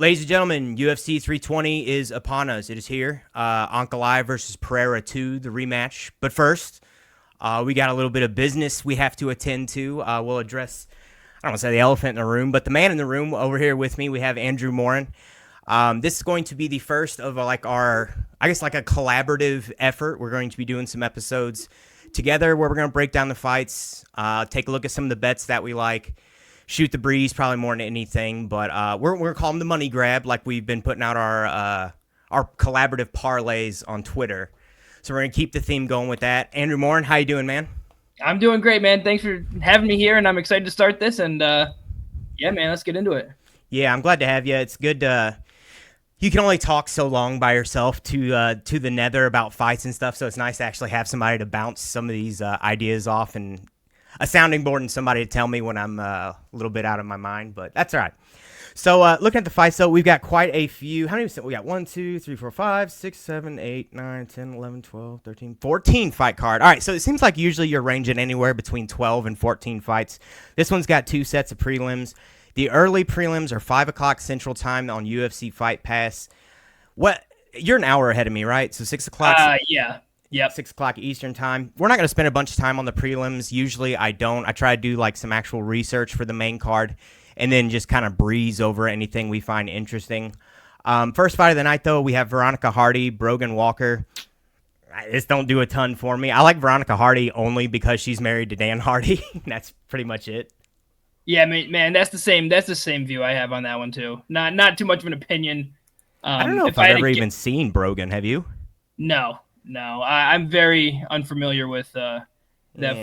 Ladies and gentlemen, UFC 320 is upon us. It is here. Ankalaev versus Pereira 2, the rematch. But first, we got a little bit of business we have to attend to. We'll address, I don't want to say the elephant in the room, but the man in the room over here with me. We have Andrew Morin. This is going to be the first of like a collaborative effort. We're going to be doing some episodes together where we're going to break down the fights, take a look at some of the bets that we like, shoot the breeze probably more than anything. But we're going to call them the money grab, like we've been putting out our collaborative parlays on Twitter. So we're going to keep the theme going with that. Andrew Morin, how you doing, man? I'm doing great, man. Thanks for having me here, and I'm excited to start this. And yeah, man, let's get into it. Yeah, I'm glad to have you. It's good to you can only talk so long by yourself to the nether about fights and stuff, so it's nice to actually have somebody to bounce some of these ideas off and a sounding board and somebody to tell me when I'm a little bit out of my mind, but that's all right. So looking at the fights, though, we've got quite a few. How many? We got 1, 2, 3, 4, 5, 6, 7, 8, 9, 10, 11, 12, 13, 14 fight card. All right, so it seems like usually you're ranging anywhere between 12 and 14 fights. This one's got 2 sets of prelims. The early prelims are 5 o'clock Central Time on UFC Fight Pass. What? You're an hour ahead of me, right? So 6 o'clock. Yeah. Yep. 6 o'clock Eastern Time. We're not going to spend a bunch of time on the prelims. Usually I don't. I try to do like some actual research for the main card and then just kind of breeze over anything we find interesting. First fight of the night, though, we have Veronica Hardy, Brogan Walker. This don't do a ton for me. I like Veronica Hardy only because she's married to Dan Hardy. That's pretty much it. Yeah, man, that's the same view I have on that one too. Not too much of an opinion. I don't know if I've ever even seen Brogan. Have you? No. I'm very unfamiliar with that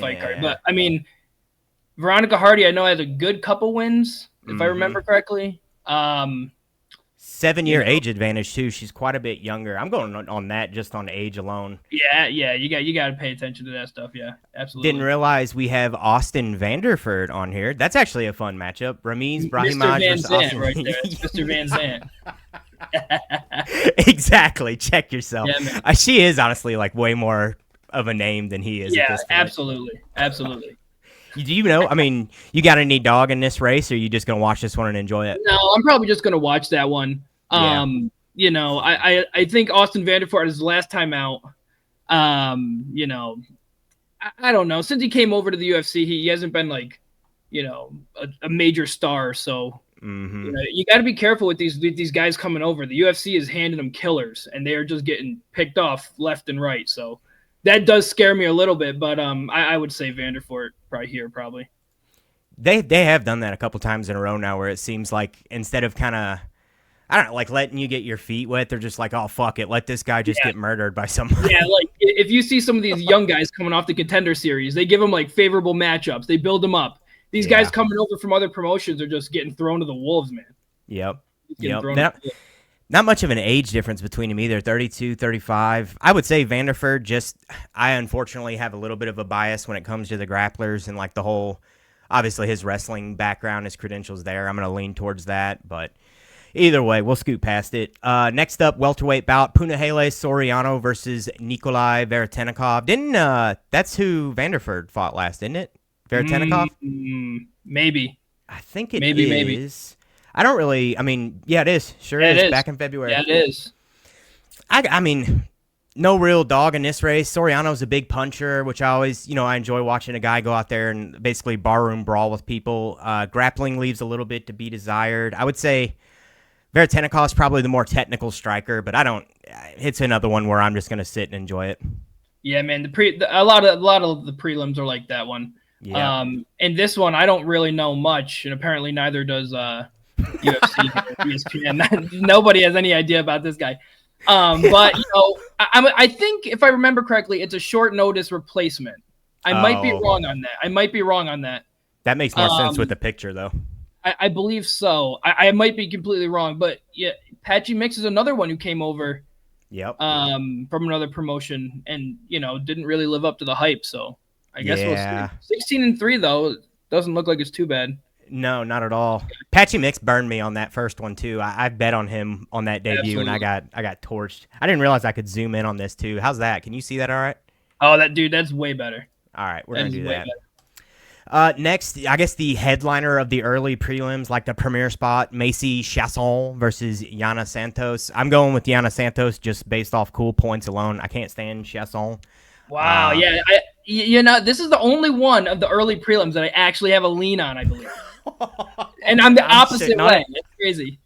fight card. But I mean, Veronica Hardy, I know has a good couple wins, if I remember correctly. 7-year age advantage too. She's quite a bit younger. I'm going on that just on age alone. Yeah. You got to pay attention to that stuff. Yeah, absolutely. Didn't realize we have Austin Vanderford on here. That's actually a fun matchup. Ramiz Brahimaj versus Austin. Right there. It's Mr. Van Zandt. Exactly. Check yourself. Yeah, she is honestly like way more of a name than he is. Yeah, at this point. absolutely. Do you know? I mean, you got any dog in this race, or are you just gonna watch this one and enjoy it? No, I'm probably just gonna watch that one. Yeah. I think Austin Vanderford is his last time out. I don't know. Since he came over to the UFC, he hasn't been like, a major star. So you got to be careful with these guys coming over. The UFC is handing them killers, and they are just getting picked off left and right. So that does scare me a little bit. But I would say Vanderford probably. They have done that a couple times in a row now, where it seems like instead of kind of, I don't know, like letting you get your feet wet, they're just like, oh, fuck it. Let this guy just get murdered by somebody. Yeah, like if you see some of these young guys coming off the Contender Series, they give them like favorable matchups. They build them up. These guys coming over from other promotions are just getting thrown to the wolves, man. Yep. Not much of an age difference between them either, 32, 35. I would say Vanderford I unfortunately have a little bit of a bias when it comes to the grapplers and like the whole, obviously his wrestling background, his credentials there. I'm going to lean towards that, but either way, we'll scoot past it. Next up, welterweight bout, Punahele Soriano versus Nikolai Veretennikov. That's who Vanderford fought last, didn't it? Veretennikov? Maybe. I think it is. Maybe. I don't really, yeah, it is. Sure is. It is. Back in February. Yeah, it is. I mean, no real dog in this race. Soriano's a big puncher, which I always, I enjoy watching a guy go out there and basically barroom brawl with people. Grappling leaves a little bit to be desired. I would say Veretennikov is probably the more technical striker, but it's another one where I'm just going to sit and enjoy it. Yeah, man, a lot of the prelims are like that one. Yeah. And this one, I don't really know much, and apparently neither does UFC, ESPN. Nobody has any idea about this guy. But I think if I remember correctly, it's a short notice replacement. I might be wrong on that. That makes more sense with the picture, though. I believe so. I might be completely wrong, but yeah, Patchy Mix is another one who came over. Yep. From another promotion and didn't really live up to the hype. So I guess we'll see. 16-3 though doesn't look like it's too bad. No, not at all. Patchy Mix burned me on that first one too. I bet on him on that debut. Absolutely. And I got torched. I didn't realize I could zoom in on this too. How's that? Can you see that all right? Oh, that's way better. All right, we're gonna do that. Next, I guess the headliner of the early prelims, like the premier spot, Macy Chasson versus Yana Santos. I'm going with Yana Santos just based off cool points alone. I can't stand Chasson. Wow, yeah, this is the only one of the early prelims that I actually have a lean on, I believe, and I'm the opposite way. It's crazy.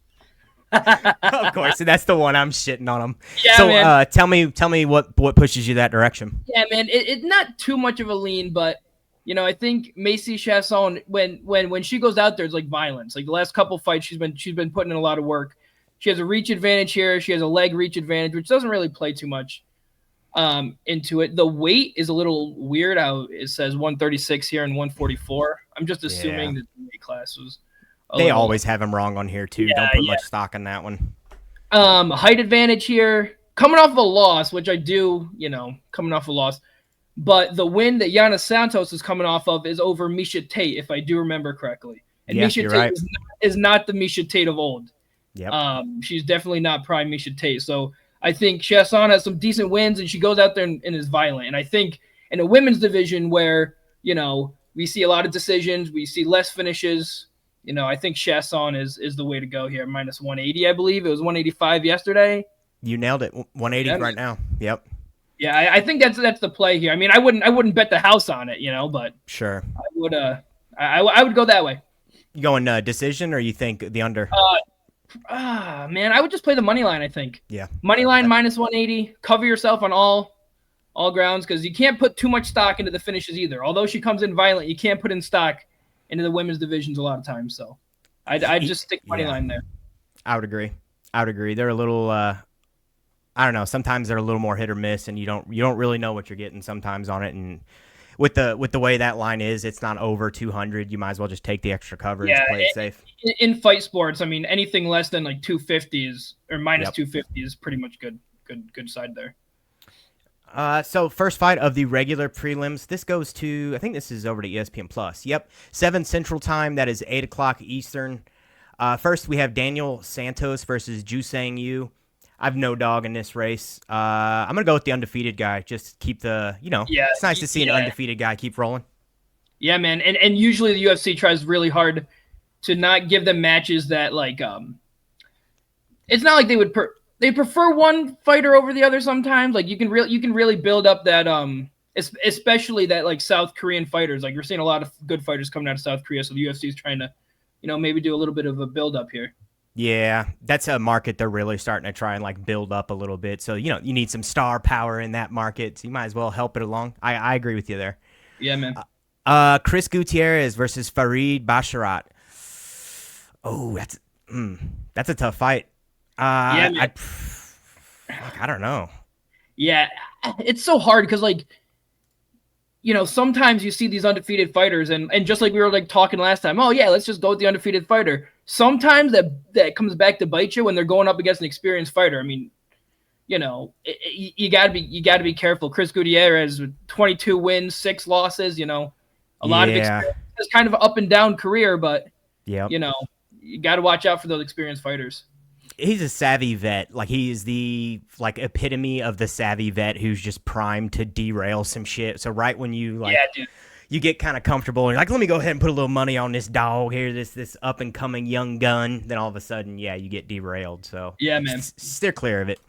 Of course, that's the one I'm shitting on him. Yeah, so, man. Tell me what pushes you that direction. Yeah, man, it's not too much of a lean, but I think Macy Chasson, when she goes out there, it's like violence. Like the last couple fights, she's been putting in a lot of work. She has a reach advantage here. She has a leg reach advantage, which doesn't really play too much into it. The weight is a little weird. How it says 136 here and 144. I'm just assuming that the weight class was. They always have him wrong on here too. Yeah, Don't put much stock in that one. Height advantage here, coming off of a loss, which I do. Coming off a loss. But the win that Yana Santos is coming off of is over Miesha Tate, if I do remember correctly. And Miesha Tate right. is not the Miesha Tate of old. Yep. She's definitely not prime Miesha Tate. So I think Chasson has some decent wins, and she goes out there and is violent. And I think in a women's division where, we see a lot of decisions, we see less finishes, I think Chasson is the way to go here. Minus 180, I believe. It was 185 yesterday. You nailed it. 180 right now. Yep. Yeah, I think that's the play here. I mean, I wouldn't bet the house on it, but sure, I would. I would go that way. You going decision, or you think the under? Man, I would just play the money line. I think. Yeah. Money line minus 180. Cover yourself on all grounds because you can't put too much stock into the finishes either. Although she comes in violent, you can't put in stock into the women's divisions a lot of times. So, I'd just stick money line there. I would agree. They're a little. I don't know. Sometimes they're a little more hit or miss, and you don't really know what you're getting sometimes on it. And with the way that line is, it's not over 200. You might as well just take the extra coverage, play it safe. In fight sports, I mean, anything less than like 250 or minus 250 is pretty much good side there. So first fight of the regular prelims. This goes to, I think this is over to ESPN Plus. Yep, 7 Central Time. That is 8 o'clock Eastern. First, we have Daniel Santos versus Jusang Yu. I have no dog in this race. I'm going to go with the undefeated guy. Just keep the, it's nice to see an undefeated guy keep rolling. Yeah, man. And usually the UFC tries really hard to not give them matches that it's not like they prefer one fighter over the other sometimes. Like you can really build up that especially that like South Korean fighters. Like you're seeing a lot of good fighters coming out of South Korea, so the UFC is trying to, maybe do a little bit of a build up here. Yeah, that's a market they're really starting to try and like build up a little bit. So, you need some star power in that market. So you might as well help it along. I agree with you there. Yeah, man. Chris Gutierrez versus Farid Basharat. Oh, that's a tough fight. Yeah, man. I don't know. Yeah, it's so hard because sometimes you see these undefeated fighters and just like we were like talking last time, oh yeah, let's just go with the undefeated fighter. Sometimes that comes back to bite you when they're going up against an experienced fighter. I mean, you gotta be careful. Chris Gutierrez with 22 wins, 6 losses, a lot of experience. It's kind of an up and down career, but you gotta watch out for those experienced fighters. He's a savvy vet. Like he is the epitome of the savvy vet who's just primed to derail some shit. So right when you you get kind of comfortable and you're like, let me go ahead and put a little money on this dog here, this up and coming young gun. Then all of a sudden, you get derailed. So yeah, man, steer clear of it.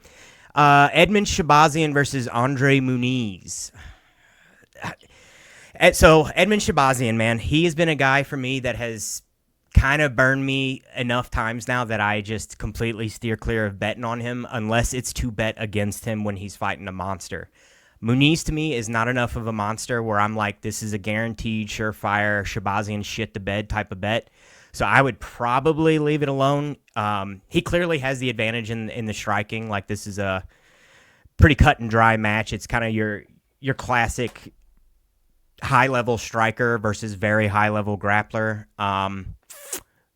Edmund Shabazian versus Andre Muniz. So Edmund Shabazian, man, he has been a guy for me that has kind of burned me enough times now that I just completely steer clear of betting on him unless it's to bet against him when he's fighting a monster. Muniz to me is not enough of a monster where I'm like, this is a guaranteed surefire Shabazian shit the bed type of bet. So I would probably leave it alone. He clearly has the advantage in the striking. Like this is a pretty cut and dry match. It's kind of your classic high level striker versus very high level grappler.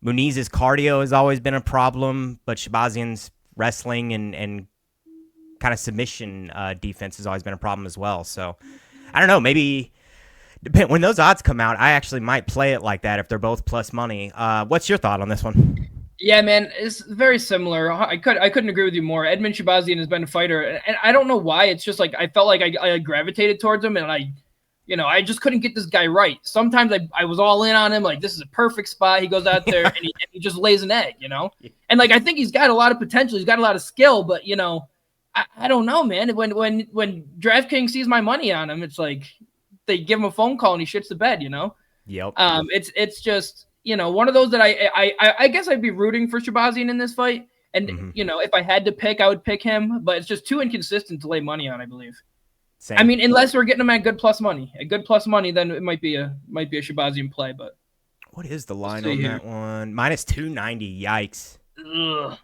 Muniz's cardio has always been a problem, but Shabazian's wrestling and kind of submission defense has always been a problem as well. So I don't know, maybe when those odds come out, I actually might play it like that if they're both plus money. What's your thought on this one? Yeah, man, it's very similar. I couldn't agree with you more. Edmund Shabazian has been a fighter, and I don't know why. It's just like I felt like I gravitated towards him, and I just couldn't get this guy right. Sometimes I was all in on him, like, this is a perfect spot. He goes out there and he just lays an egg, And, like, I think he's got a lot of potential. He's got a lot of skill, but, I don't know, man. When DraftKings sees my money on him, it's like they give him a phone call and he shits the bed, Yep. It's just, one of those that I guess I'd be rooting for Shabazian in this fight. And, if I had to pick, I would pick him. But it's just too inconsistent to lay money on, I believe. Same. I mean, unless we're getting him at good plus money. At good plus money, then it might be a Shabazian play. But what is the line on that one? -290. Yikes. Ugh.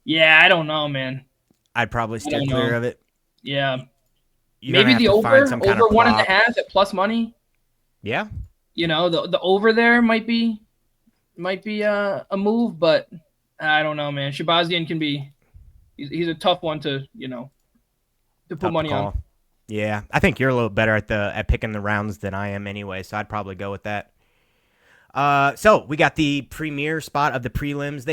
Yeah, I don't know, man. I'd probably steer clear of it. Yeah. Maybe the over 1.5 at plus money. Yeah. The over there might be a move, but I don't know, man. Shabazian can be he's a tough one to put money on. Yeah, I think you're a little better at picking the rounds than I am anyway, so I'd probably go with that. So we got the premier spot of the prelims.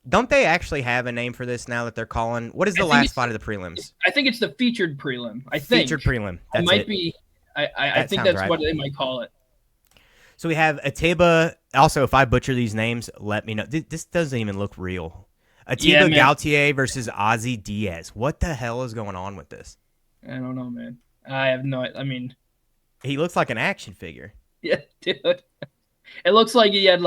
Don't they actually have a name for this now that they're calling? What is the last spot of the prelims? I think it's the featured prelim. Featured prelim. It might be. I think that's right. What they might call it. So we have Ateba. Also, if I butcher these names, let me know. This doesn't even look real. Ateba Gautier versus Ozzy Diaz. What the hell is going on with this? I don't know, man. I have no. I mean, he looks like an action figure. Yeah, dude. It looks like he had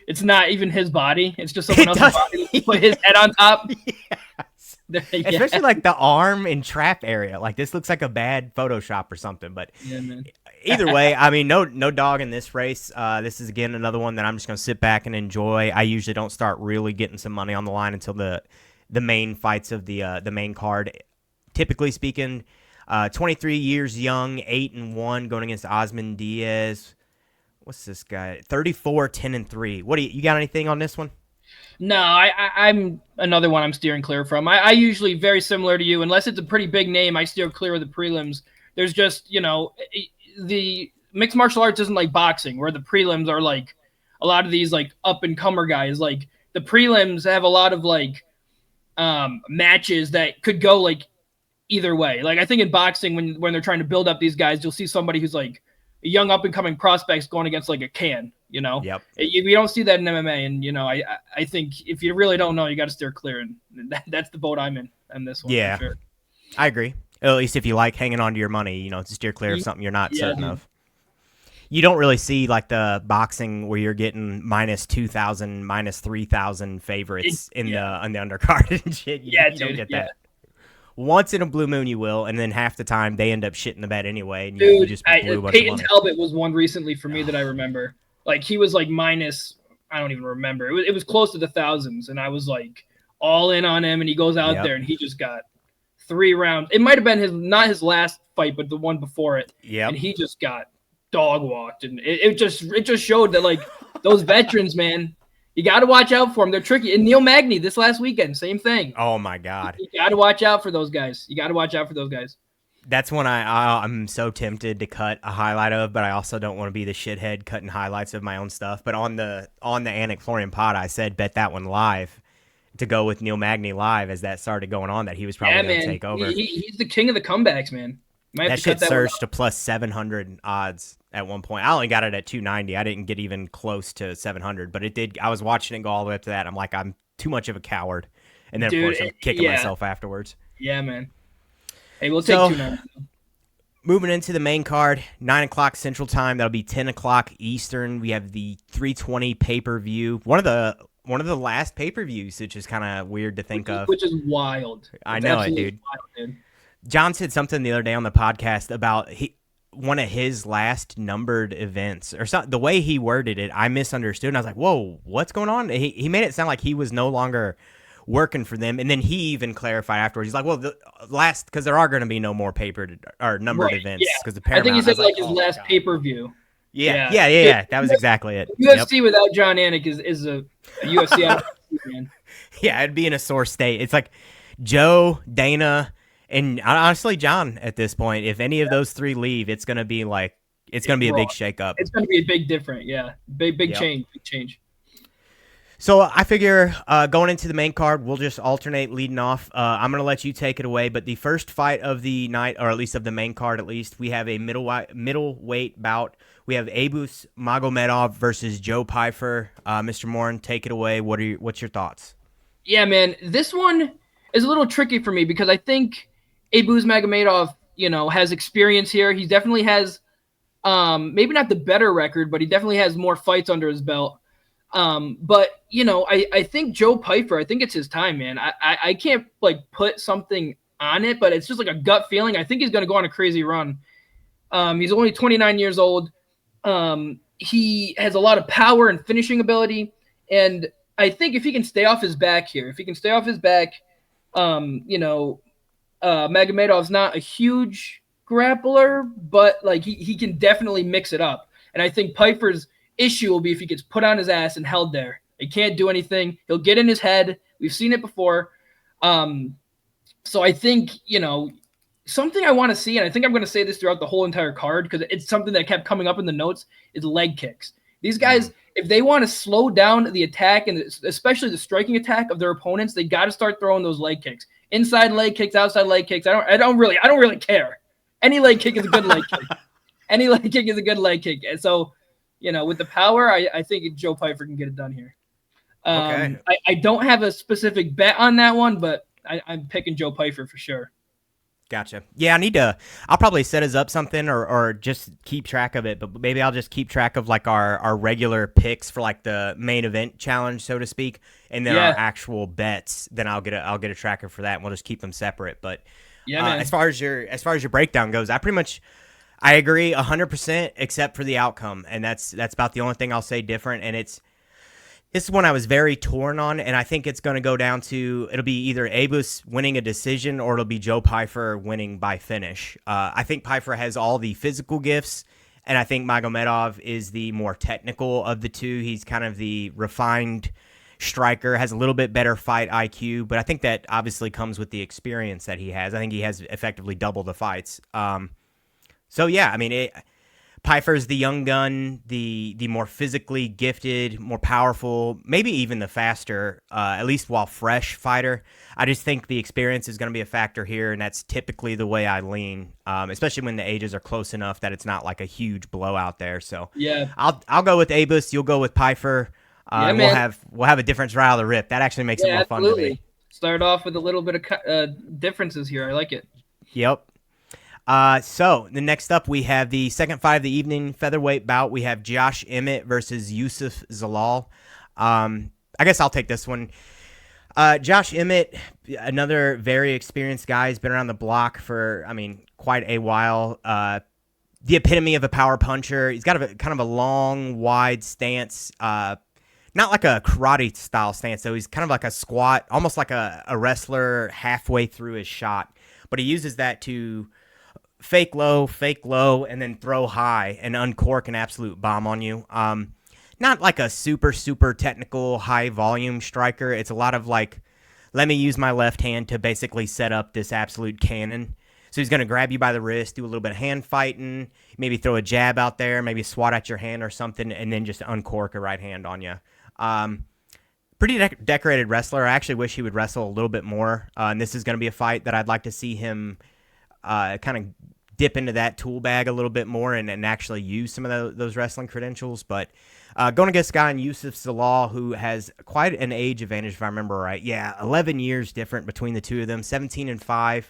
it's not even his body. It's just someone else's body. He put his head on top. Yes. Especially like the arm and trap area. Like this looks like a bad Photoshop or something. But yeah, man. Either way, I mean, no dog in this race. This is again another one that I'm just gonna sit back and enjoy. I usually don't start really getting some money on the line until the main fights of the main card. Typically speaking, 23 years young, 8-1, going against Osman Diaz. What's this guy? 34, 10-3. What do you got? Anything on this one? No, I'm another one I'm steering clear from. I usually, very similar to you, unless it's a pretty big name, I steer clear of the prelims. There's just the mixed martial arts isn't like boxing, where the prelims are like a lot of these like up and comer guys. Like the prelims have a lot of matches that could go either way. Like I think in boxing, when they're trying to build up these guys, you'll see somebody who's like a young up and coming prospects going against like a can. Yep. We don't see that in MMA, and I think if you really don't know, you got to steer clear, and that's the boat I'm in on this one. Yeah, for sure. I agree. At least if you like hanging on to your money, to steer clear of something you're not certain of. You don't really see like the boxing where you're getting -2,000, -3,000 favorites in the undercard and shit. You don't get that. Once in a blue moon you will, and then half the time they end up shitting the bed anyway. And you just blew a bunch of money. Talbot was one recently for me that I remember. Like he was minus, I don't even remember. It was close to the thousands, and I was all in on him, and he goes out there and he just got 3 rounds. It might have been not his last fight, but the one before it. Yeah. And he just got dog walked, and it just showed that those veterans, man, you got to watch out for them. They're tricky. And Neil Magny this last weekend, same thing. Oh my God. You got to watch out for those guys. That's when I'm so tempted to cut a highlight of, but I also don't want to be the shithead cutting highlights of my own stuff. But on the Anik Florian pod, I said bet that one live to go with Neil Magny live as that started going on, that he was probably going to take over. He's the king of the comebacks, man. That shit surged to plus 700 odds at one point. I only got it at 290. I didn't get even close to 700, but it did. I was watching it go all the way up to that. I'm like, I'm too much of a coward. And then, of course, I'm kicking myself afterwards. Yeah, man. Hey, we'll take 290. Moving into the main card, 9 o'clock Central Time. That'll be 10 o'clock Eastern. We have the 320 pay-per-view. One of the last pay-per-views, which is kind of weird to think of. Which is wild. I know it, dude. Wild, dude. John said something the other day on the podcast about one of his last numbered events, or something. The way he worded it, I misunderstood, and I was like, "Whoa, what's going on?" He made it sound like he was no longer working for them, and then he even clarified afterwards. He's like, "Well, the last, because there are going to be no more numbered events because the Paramount." I think he said his last pay-per-view. Yeah. That was exactly it. UFC without John Anik is a UFC out of man. Yeah, it'd be in a sore state. It's like Joe, Dana, and honestly, John, at this point, if any of those 3 leave, it's going to be a big shakeup. It's going to be a big difference. Yeah. Big change. So I figure going into the main card, we'll just alternate leading off. I'm going to let you take it away. But the first fight of the night, or at least of the main card, at least, we have a middleweight bout. We have Abus Magomedov versus Joe Pyfer. Mr. Morin, take it away. What's your thoughts? Yeah, man, this one is a little tricky for me because I think Abuz Magomedov, has experience here. He definitely has, maybe not the better record, but he definitely has more fights under his belt. But I think Joe Pyfer, I think it's his time, man. I can't like put something on it, but it's just like a gut feeling. I think he's gonna go on a crazy run. He's only 29 years old. He has a lot of power and finishing ability, and I think if he can stay off his back here, Magomedov's not a huge grappler, but like he can definitely mix it up. And I think Piper's issue will be if he gets put on his ass and held there. He can't do anything. He'll get in his head. We've seen it before. So I think, something I want to see, and I think I'm going to say this throughout the whole entire card because it's something that kept coming up in the notes, is leg kicks. These guys, if they want to slow down the attack and especially the striking attack of their opponents, they got to start throwing those leg kicks. Inside leg kicks, outside leg kicks. I don't really care. Any leg kick is a good leg kick. Any leg kick is a good leg kick. And so, with the power, I think Joe Pyfer can get it done here. Okay. I don't have a specific bet on that one, but I'm picking Joe Pyfer for sure. Gotcha. Yeah, I'll probably set us up something or just keep track of it, but maybe I'll just keep track of like our regular picks for like the main event challenge, so to speak, and then our actual bets. Then I'll get a tracker for that, and we'll just keep them separate. But man. as far as your breakdown goes, I agree 100% except for the outcome, and that's about the only thing I'll say different. And this is one I was very torn on, and I think it's going to go down to it'll be either Abus winning a decision or it'll be Joe Pyfer winning by finish. I think Pyfer has all the physical gifts, and I think Magomedov is the more technical of the two. He's kind of the refined striker, has a little bit better fight IQ, but I think that obviously comes with the experience that he has. I think he has effectively double the fights. So yeah, I mean, Pyfer's the young gun, the more physically gifted, more powerful, maybe even the faster, at least while fresh fighter. I just think the experience is going to be a factor here, and that's typically the way I lean, especially when the ages are close enough that it's not like a huge blowout there. So yeah, I'll go with Abus, you'll go with Pyfer. We'll have a difference right out of the rip. That actually makes it more fun to me. Start off with a little bit of differences here. I like it. Yep. So the next up, we have the second fight of the evening featherweight bout. We have Josh Emmett versus Yusuf Zalal. I guess I'll take this one. Josh Emmett, another very experienced guy. He's been around the block for, quite a while. The epitome of a power puncher. He's got kind of a long, wide stance. Not like a karate style stance, though. He's kind of like a squat, almost like a wrestler halfway through his shot. But he uses that to fake low, and then throw high and uncork an absolute bomb on you. Not like a super, super technical, high-volume striker. It's a lot of like, let me use my left hand to basically set up this absolute cannon. So he's going to grab you by the wrist, do a little bit of hand fighting, maybe throw a jab out there, maybe swat at your hand or something, and then just uncork a right hand on you. Pretty decorated wrestler. I actually wish he would wrestle a little bit more. And this is going to be a fight that I'd like to see him kind of dip into that tool bag a little bit more and actually use some of those wrestling credentials. But going against a guy in Yusuf Zalal who has quite an age advantage, if I remember right. Yeah, 11 years different between the two of them, 17-5.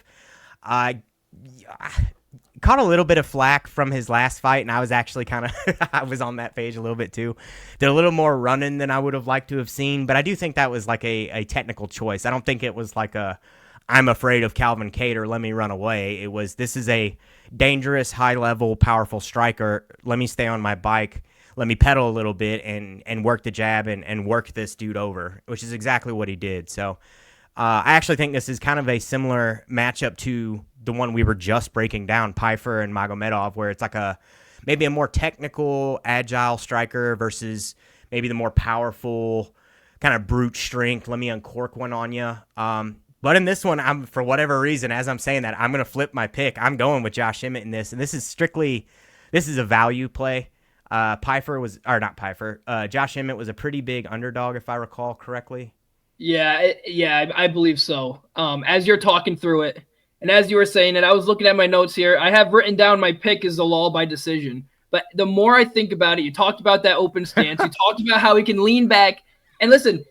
Caught a little bit of flack from his last fight, and I was actually kind of I was on that page a little bit too. Did a little more running than I would have liked to have seen, but I do think that was like a technical choice. I don't think it was like I'm afraid of Calvin Kattar, let me run away. It was, this is a dangerous, high-level, powerful striker. Let me stay on my bike. Let me pedal a little bit and work the jab and work this dude over, which is exactly what he did. So I actually think this is kind of a similar matchup to the one we were just breaking down, Pyfer and Magomedov, where it's like maybe a more technical, agile striker versus maybe the more powerful, kind of brute strength. Let me uncork one on you. But in this one, for whatever reason, as I'm saying that, I'm going to flip my pick. I'm going with Josh Emmett in this, and this is a value play. Josh Emmett was a pretty big underdog, if I recall correctly. Yeah, I believe so. As you're talking through it, and as you were saying it, I was looking at my notes here. I have written down my pick is Zalal by decision. But the more I think about it, you talked about that open stance. You talked about how he can lean back. And listen,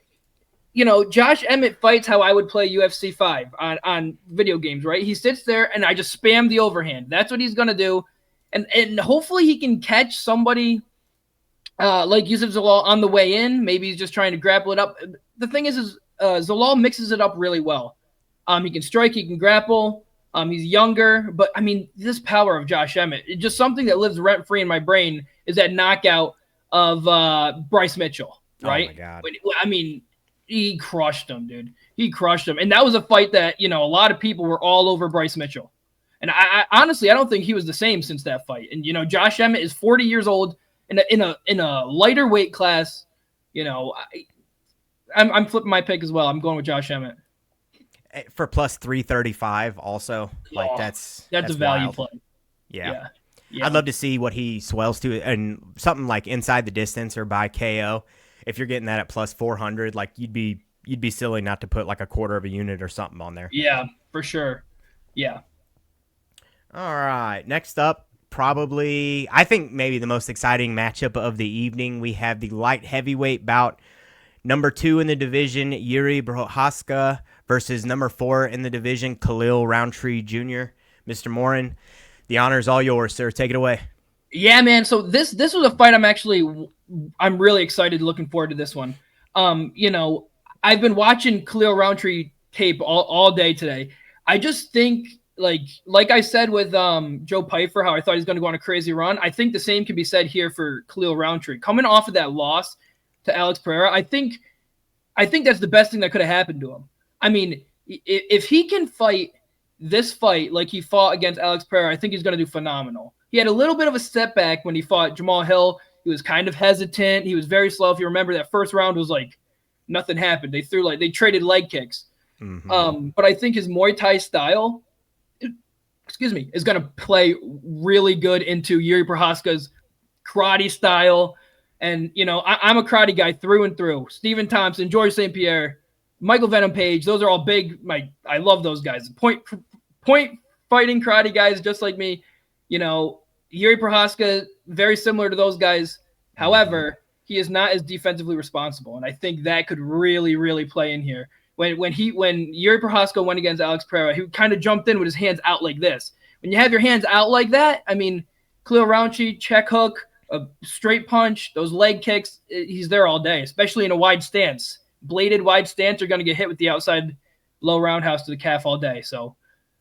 Josh Emmett fights how I would play UFC 5 on video games, right? He sits there and I just spam the overhand. That's what he's going to do. And hopefully he can catch somebody like Yusuf Zalal on the way in. Maybe he's just trying to grapple it up. The thing is Zalal mixes it up really well. He can strike, he can grapple. He's younger, but I mean, this power of Josh Emmett, it's just something that lives rent free in my brain is that knockout of Bryce Mitchell, right? Oh my God. I mean, he crushed him, dude. He crushed him. And that was a fight that, a lot of people were all over Bryce Mitchell. And I honestly, I don't think he was the same since that fight. And, Josh Emmett is 40 years old in a lighter weight class. I'm flipping my pick as well. I'm going with Josh Emmett. For plus 335 also. Like that's a value wild. play. Yeah. Yeah. I'd love to see what he swells to, and something like inside the distance or by KO. If you're getting that at plus 400, like you'd be silly not to put like a quarter of a unit or something on there. Yeah, for sure. Yeah. All right. Next up, probably, I think maybe the most exciting matchup of the evening. We have the light heavyweight bout. Number 2 in the division, Yuri Prochazka versus number 4 in the division, Khalil Roundtree Jr. Mr. Morin, the honor is all yours, sir. Take it away. Yeah, man. So this was a fight I'm really excited, looking forward to this one. I've been watching Khalil Roundtree tape all day today. I just think, like I said with Joe Pyfer, how I thought he's going to go on a crazy run. I think the same can be said here for Khalil Roundtree. Coming off of that loss to Alex Pereira, I think that's the best thing that could have happened to him. I mean, if he can fight this fight like he fought against Alex Pereira, I think he's going to do phenomenal. He had a little bit of a setback when he fought Jamal Hill. He was kind of hesitant. He was very slow. If you remember, that first round was like nothing happened. They traded leg kicks. Mm-hmm. But I think his Muay Thai style, is going to play really good into Yuri Prochazka's karate style. And, I'm a karate guy through and through. Stephen Thompson, George St. Pierre, Michael Venom Page, those are all big. I love those guys. Point fighting karate guys just like me. Yuri Prochazka, very similar to those guys. However, he is not as defensively responsible. And I think that could really, really play in here. When Yuri Prochazka went against Alex Pereira, he kind of jumped in with his hands out like this. When you have your hands out like that, I mean, Khalil Roundtree, check hook, a straight punch, those leg kicks, he's there all day, especially in a wide stance. Bladed wide stance, you're going to get hit with the outside low roundhouse to the calf all day. So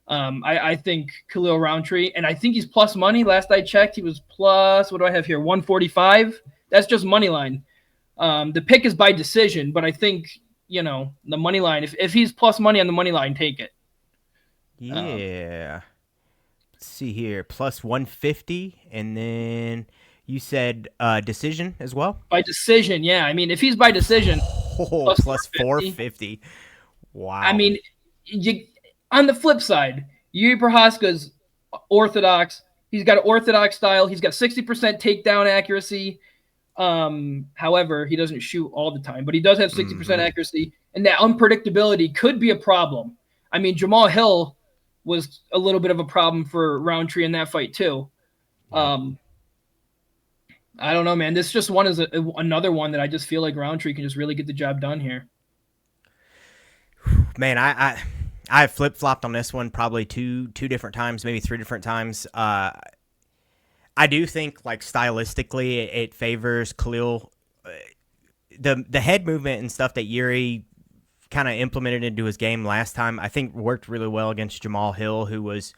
I think Khalil Roundtree, and I think he's plus money. Last I checked, he was plus, what do I have here, 145? That's just money line. The pick is by decision, but I think, the money line, if he's plus money on the money line, take it. Yeah. Let's see here, plus 150, and then you said decision as well? By decision, yeah. I mean, if he's by decision, plus 450. Wow. I mean, on the flip side, Yuri Prochazka's orthodox. He's got an orthodox style. He's got 60% takedown accuracy. However, he doesn't shoot all the time, but he does have 60% accuracy, and that unpredictability could be a problem. I mean, Jamal Hill was a little bit of a problem for Roundtree in that fight too. I don't know, man. This just one is another one that I just feel like Roundtree can just really get the job done here. Man, I flip-flopped on this one probably two different times, maybe 3 different times. I do think, stylistically, it favors Khalil. The head movement and stuff that Yuri kind of implemented into his game last time, I think worked really well against Jamal Hill, who was,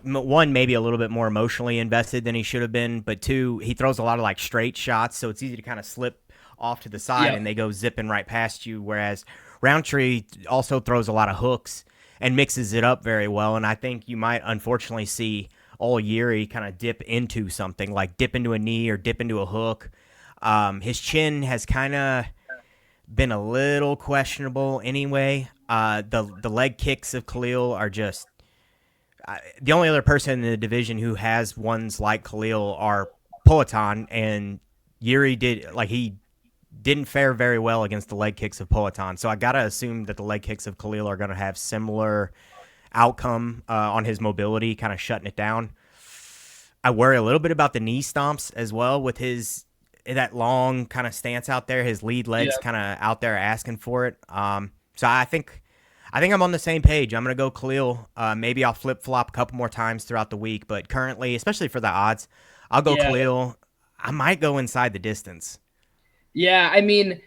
one, maybe a little bit more emotionally invested than he should have been, but 2, he throws a lot of straight shots, so it's easy to kind of slip off to the side and they go zipping right past you, whereas Roundtree also throws a lot of hooks and mixes it up very well, and I think you might unfortunately see old Yuri kind of dip into something, like dip into a knee or dip into a hook. His chin has kind of been a little questionable anyway. The leg kicks of Khalil are just the only other person in the division who has ones like Khalil are Poatan, and Yuri didn't fare very well against the leg kicks of Poatan. So I gotta assume that the leg kicks of Khalil are gonna have similar outcome on his mobility, kind of shutting it down. I worry a little bit about the knee stomps as well with that long kind of stance out there, his lead legs kind of out there asking for it. So I think I'm on the same page. I'm going to go Khalil. Maybe I'll flip-flop a couple more times throughout the week, but currently, especially for the odds, I'll go Khalil. I might go inside the distance. Yeah, I mean,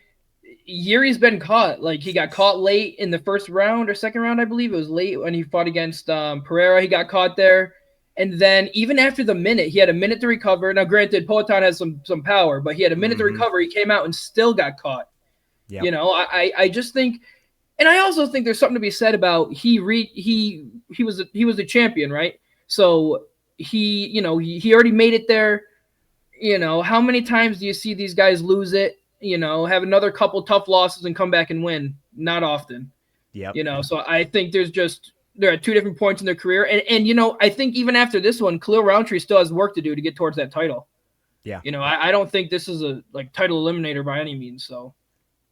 Yuri's been caught. Like, he got caught late in the first round or second round, I believe. It was late when he fought against Pereira. He got caught there. And then even after the minute, he had a minute to recover. Now, granted, Poatan has some power, but he had a minute to recover. He came out and still got caught. Yep. You know, I just think, and I also think there's something to be said about he was a champion, right? So he already made it there. You know, how many times do you see these guys lose it? You know, have another couple tough losses and come back and win? Not often. Yeah. You know, so I think they're at two different points in their career. And you know, I think even after this one, Khalil Roundtree still has work to do to get towards that title. Yeah. You know, I don't think this is a title eliminator by any means. So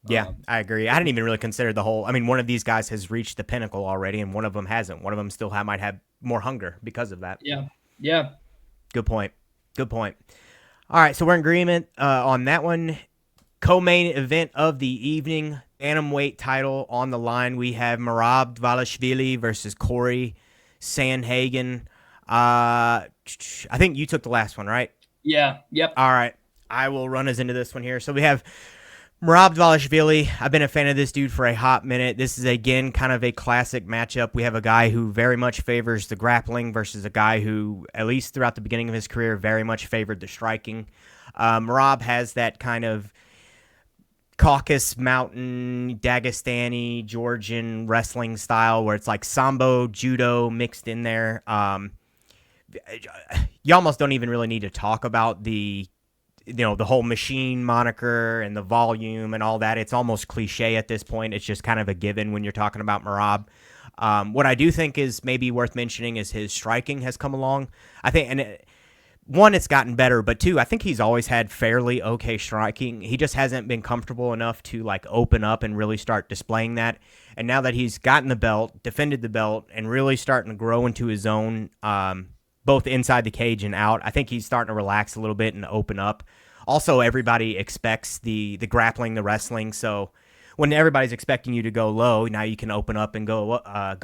yeah, I agree. I didn't even really consider one of these guys has reached the pinnacle already, and one of them hasn't. One of them still might have more hunger because of that. Yeah. Yeah. Good point. All right, so we're in agreement on that one. Co-main event of the evening, bantamweight title on the line. We have Merab Dvalishvili versus Corey Sandhagen. I think you took the last one, right? Yeah. Yep. All right, I will run us into this one here. So we have Merab Dvalishvili. I've been a fan of this dude for a hot minute. This is, again, kind of a classic matchup. We have a guy who very much favors the grappling versus a guy who, at least throughout the beginning of his career, very much favored the striking. Merab has that kind of Caucasus Mountain, Dagestani, Georgian wrestling style where it's like sambo, judo mixed in there. You almost don't even really need to talk about the whole machine moniker and the volume and all that. It's almost cliche at this point. It's just kind of a given when you're talking about Merab. What I do think is maybe worth mentioning is his striking has come along. I think, one, it's gotten better, but two, I think he's always had fairly okay striking. He just hasn't been comfortable enough to like open up and really start displaying that. And now that he's gotten the belt, defended the belt, and really starting to grow into his own, both inside the cage and out, I think he's starting to relax a little bit and open up. Also, everybody expects the grappling, the wrestling, so when everybody's expecting you to go low, now you can open up and go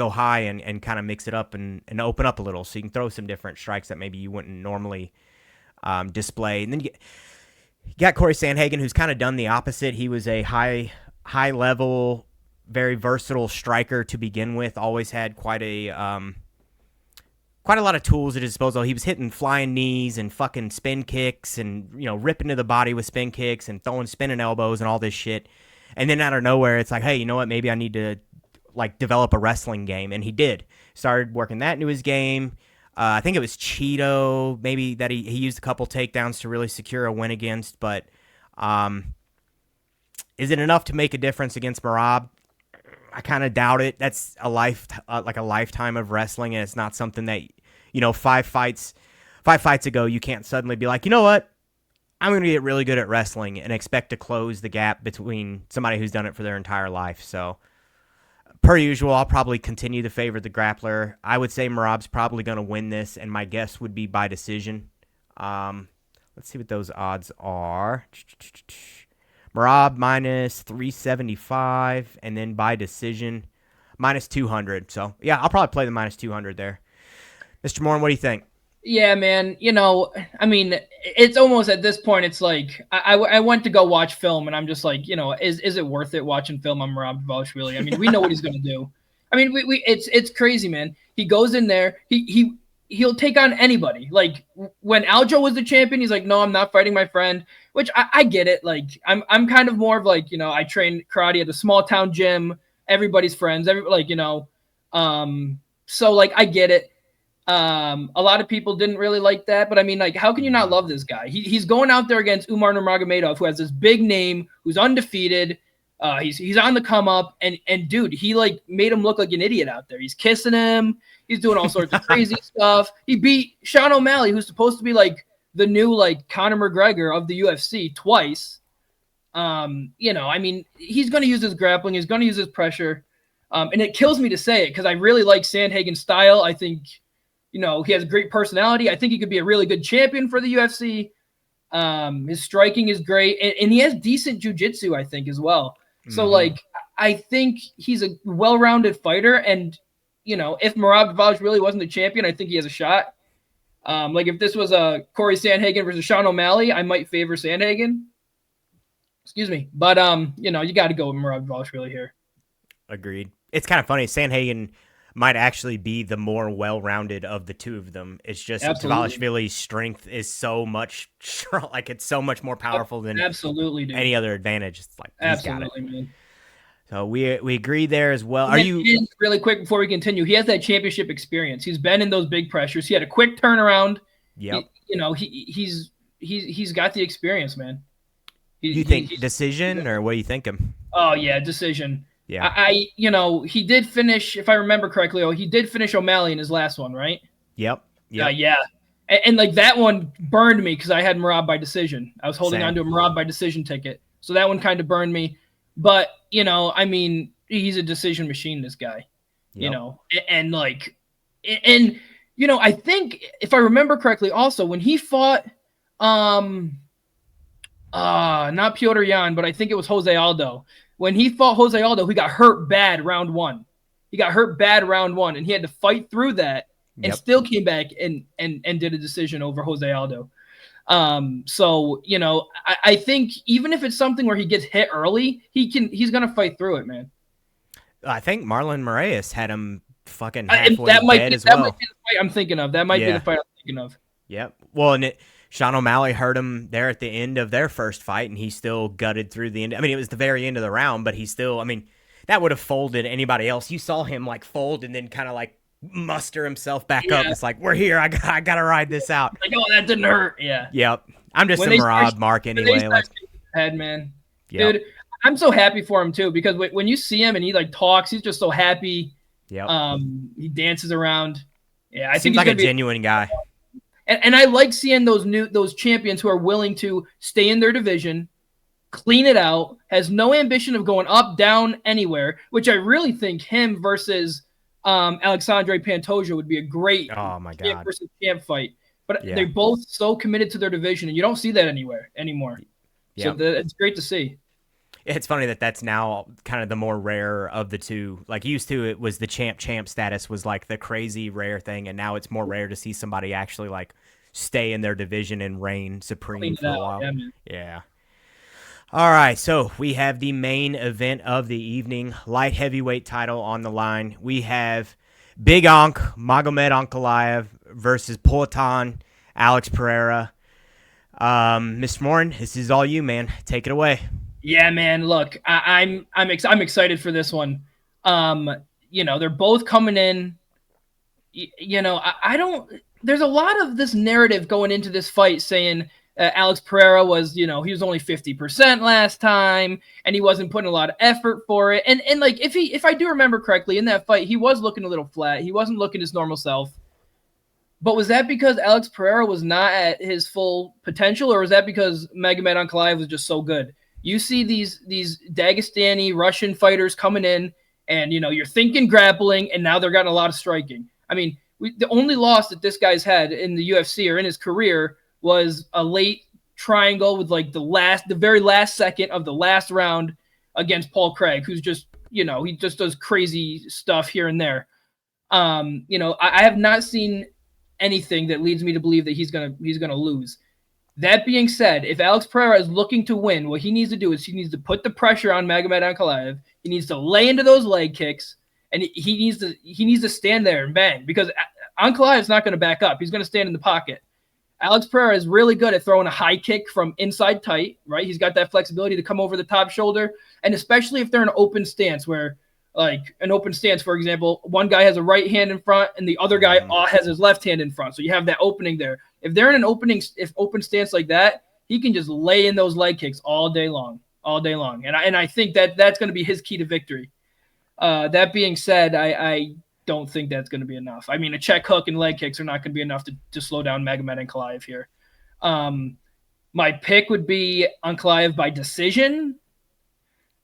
high and kind of mix it up and open up a little, so you can throw some different strikes that maybe you wouldn't normally display. And then you got Corey Sandhagen, who's kind of done the opposite. He was a high level, very versatile striker to begin with. Always had quite a lot of tools at his disposal. He was hitting flying knees and fucking spin kicks and ripping to the body with spin kicks and throwing spinning elbows and all this shit. And then out of nowhere, it's like, hey, you know what? Maybe I need to develop a wrestling game. And he did. Started working that into his game. I think it was Cheeto, maybe, that he used a couple takedowns to really secure a win against. But is it enough to make a difference against Merab? I kind of doubt it. That's a lifetime of wrestling, and it's not something that, 5 fights ago, you can't suddenly be like, you know what? I'm going to get really good at wrestling and expect to close the gap between somebody who's done it for their entire life. So, per usual, I'll probably continue to favor the grappler. I would say Merab's probably going to win this, and my guess would be by decision. Let's see what those odds are. Merab minus 375, and then by decision, minus 200. So, yeah, I'll probably play the minus 200 there. Mr. Morin, what do you think? Yeah, man. I mean, it's almost at this point, it's like I went to go watch film, and I'm just like, is it worth it watching film on Merab Dvalishvili? I mean, we know what he's going to do. I mean, it's crazy, man. He goes in there, he'll take on anybody. Like when Aljo was the champion, he's like, no, I'm not fighting my friend, which I get it. Like I'm kind of more of like, I train karate at a small town gym, everybody's friends, so like I get it. A lot of people didn't really like that, but I mean, like, how can you not love this guy? He's going out there against Umar Nurmagomedov, who has this big name, who's undefeated. He's on the come up, and dude, he like made him look like an idiot out there. He's kissing him. He's doing all sorts of crazy stuff. He beat Sean O'Malley, who's supposed to be like the new like Conor McGregor of the UFC twice. You know, I mean, he's going to use his grappling, he's going to use his pressure, and it kills me to say it because I really like Sandhagen's style. I think, you know, he has a great personality. I think he could be a really good champion for the UFC. His striking is great, and he has decent jiu-jitsu, I think, as well. So, like, I think he's a well-rounded fighter, and, you know, if Merab Dvalishvili really wasn't the champion, I think he has a shot. Like, if this was a Corey Sandhagen versus Sean O'Malley, I might favor Sandhagen. Excuse me. But, you know, you got to go with Merab Dvalishvili here. Agreed. It's kind of funny. Sandhagen might actually be the more well-rounded of the two of them. It's just Dvalishvili's strength is so much like it's so much more powerful than absolutely dude. Any other advantage. It's like absolutely, man. So we agree there as well. Are you really quick before we continue? He has that championship experience. He's been in those big pressures. He had a quick turnaround. Yep. You know, he's got the experience, man. You think decision or what do you think him? Oh yeah, decision. Yeah. I you know, he did finish, if I remember correctly, he did finish O'Malley in his last one, right? Yep. Yeah. And like that one burned me because I had Merab by decision. I was holding on to a Merab by decision ticket. So that one kind of burned me. But, you know, I mean, he's a decision machine, this guy. Yep. You know, and like, and, you know, I think if I remember correctly also, when he fought not Piotr Jan, but I think it was Jose Aldo. When he fought Jose Aldo, he got hurt bad round one. He got hurt bad round one, and he had to fight through that and still came back and did a decision over Jose Aldo. So, you know, I think even if it's something where he gets hit early, he's going to fight through it, man. I think Marlon Moraes had him fucking halfway dead as well. That might be the fight I'm thinking of. That might be the fight I'm thinking of. Yep. Well, and Sean O'Malley hurt him there at the end of their first fight, and he still gutted through the end. I mean, it was the very end of the round, but he still, I mean, that would have folded anybody else. You saw him, like, fold and then kind of, like, muster himself back up. It's like, we're here. I got to ride this out. Like, oh, that didn't hurt. Yeah. Yep. I'm just a Merab mark anyway. Like, head, man. Yep. Dude, I'm so happy for him, too, because when you see him and he, like, talks, he's just so happy. Yeah. He dances around. Yeah, I think he's like a genuine guy. And I like seeing those champions who are willing to stay in their division, clean it out, has no ambition of going up, down, anywhere, which I really think him versus Alexandre Pantoja would be a great champ versus champ fight. But they're both so committed to their division, and you don't see that anymore. So it's great to see. It's funny that's now kind of the more rare of the two. Like used to, it was the champ status was like the crazy rare thing, and now it's more rare to see somebody actually like stay in their division and reign supreme for a while. Yeah. All right, so we have the main event of the evening, light heavyweight title on the line. We have Big Ankh, Magomed Ankalaev versus Poatan, Alex Pereira. Mr. Morin, this is all you, man. Take it away. Yeah, man. Look, I'm excited for this one. You know, they're both coming in. You know, I don't. There's a lot of this narrative going into this fight saying Alex Pereira was, you know, he was only 50% last time, and he wasn't putting a lot of effort for it. And like if I do remember correctly, in that fight, he was looking a little flat. He wasn't looking his normal self. But was that because Alex Pereira was not at his full potential, or was that because Magomed Ankalaev was just so good? You see these Dagestani Russian fighters coming in, and you know you're thinking grappling, and now they're getting a lot of striking. I mean, the only loss that this guy's had in the UFC or in his career was a late triangle with like the very last second of the last round against Paul Craig, who's just, you know, he just does crazy stuff here and there. You know, I have not seen anything that leads me to believe that he's gonna lose. That being said, if Alex Pereira is looking to win, what he needs to do is he needs to put the pressure on Magomed Ankalaev. He needs to lay into those leg kicks, and he needs to stand there and bang, because Ankalaev is not going to back up. He's going to stand in the pocket. Alex Pereira is really good at throwing a high kick from inside tight, right? He's got that flexibility to come over the top shoulder, and especially if they're in an open stance where, like an open stance, for example, one guy has a right hand in front and the other guy has his left hand in front. So you have that opening there. If they're in an open stance like that, he can just lay in those leg kicks all day long. And I think that's going to be his key to victory. That being said, I don't think that's going to be enough. I mean, a check hook and leg kicks are not going to be enough to slow down Magomed Ankalaev here. My pick would be Ankalaev by decision.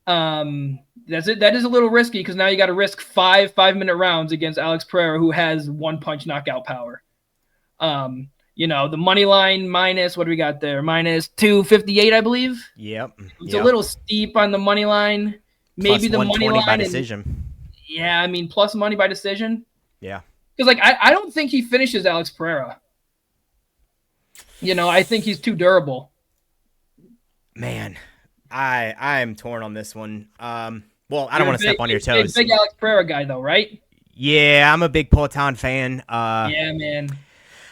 That's it. That is a little risky because now you got to risk 5-minute rounds against Alex Pereira, who has one punch knockout power. The money line minus, what do we got there? Minus 258, I believe. Yep. It's a little steep on the money line. Maybe plus the money line by decision. Yeah, I mean, plus money by decision. Yeah. Because I don't think he finishes Alex Pereira. I think he's too durable. Man, I'm torn on this one. Well, I don't want to step on your toes. Big Alex Pereira guy, though, right? Yeah, I'm a big Poatan fan. Yeah, man.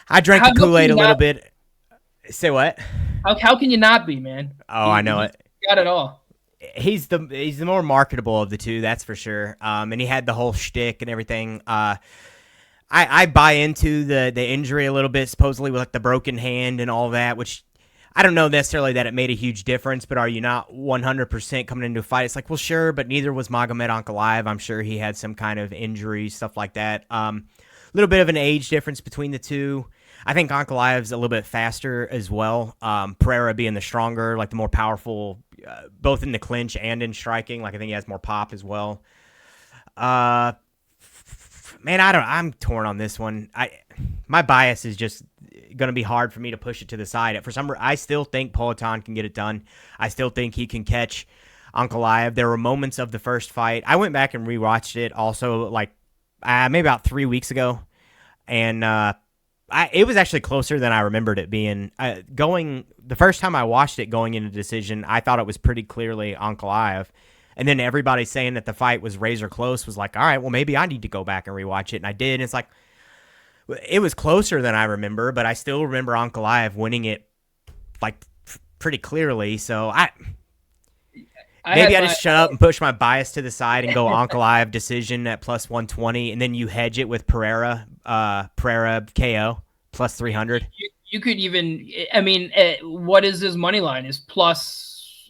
I drank the Kool-Aid a little bit. Say what? How can you not be, man? I know it. Got it all. He's the more marketable of the two, that's for sure. And he had the whole shtick and everything. I buy into the injury a little bit, supposedly with like the broken hand and all that, which I don't know necessarily that it made a huge difference, but are you not 100% coming into a fight? It's like, well, sure, but neither was Magomed Ankalaev. I'm sure he had some kind of injury, stuff like that. A little bit of an age difference between the two. I think Ankalaev's a little bit faster as well. Pereira being the stronger, like the more powerful, both in the clinch and in striking. Like I think he has more pop as well. Man, I'm torn on this one. My bias is just going to be hard for me to push it to the side. I still think Poatan can get it done. I still think he can catch Ankalaev. There were moments of the first fight. I went back and rewatched it also like maybe about 3 weeks ago, and it was actually closer than I remembered it being. The first time I watched it going into decision, I thought it was pretty clearly Ankalaev. And then everybody saying that the fight was razor close was like, all right, well, maybe I need to go back and rewatch it. And I did. And it's like, it was closer than I remember, but I still remember Ankalaev winning it like pretty clearly. So I just shut up and push my bias to the side and go Ankalaev decision at plus 120. And then you hedge it with Pereira KO plus 300. You could even, I mean, what is his money line? Is plus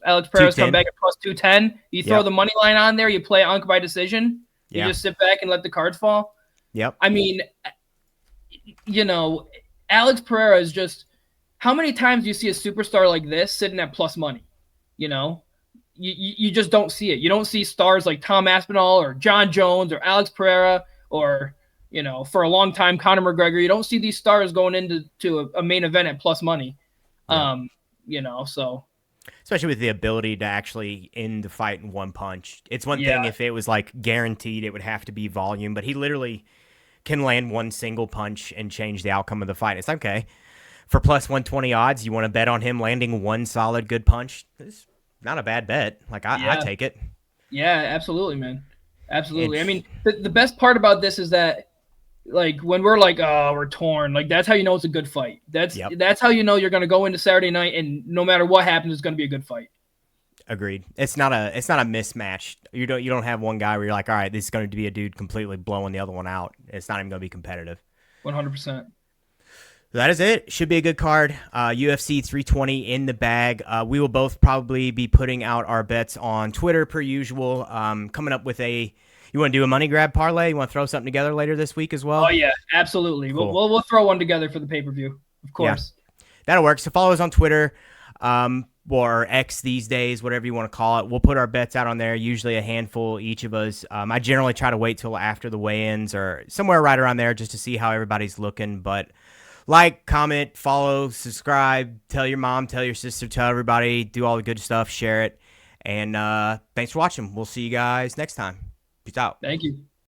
Alex Pereira's come back at plus 210. You throw the money line on there, you play Ank by decision. You just sit back and let the cards fall. Yep. I mean, Alex Pereira is just, how many times do you see a superstar like this sitting at plus money? You just don't see it. You don't see stars like Tom Aspinall or John Jones or Alex Pereira or, for a long time, Conor McGregor. You don't see these stars going into a main event at plus money. Yeah. So. Especially with the ability to actually end the fight in one punch. It's one thing if it was like guaranteed it would have to be volume, but he literally can land one single punch and change the outcome of the fight. It's okay. For plus 120 odds, you want to bet on him landing one solid good punch? It's not a bad bet. Like, I take it. Yeah, absolutely, man. Absolutely. I mean, the best part about this is that, like, when we're like, oh, we're torn, like, that's how you know it's a good fight. That's how you know you're going to go into Saturday night and no matter what happens, it's going to be a good fight. Agreed. It's not a mismatch. You don't have one guy where you're like, all right, this is going to be a dude completely blowing the other one out. It's not even going to be competitive. 100%. That is it. Should be a good card. UFC 320 in the bag. We will both probably be putting out our bets on Twitter per usual. Coming up with you want to do a money grab parlay? You want to throw something together later this week as well? Oh yeah, absolutely. Cool. We'll throw one together for the pay-per-view, of course. Yeah, that'll work. So follow us on Twitter. Or X these days, whatever you want to call it. We'll put our bets out on there, usually a handful each of us. I generally try to wait till after the weigh-ins or somewhere right around there just to see how everybody's looking. But like, comment, follow, subscribe, tell your mom, tell your sister, tell everybody, do all the good stuff, share it. And thanks for watching. We'll see you guys next time. Peace out. Thank you.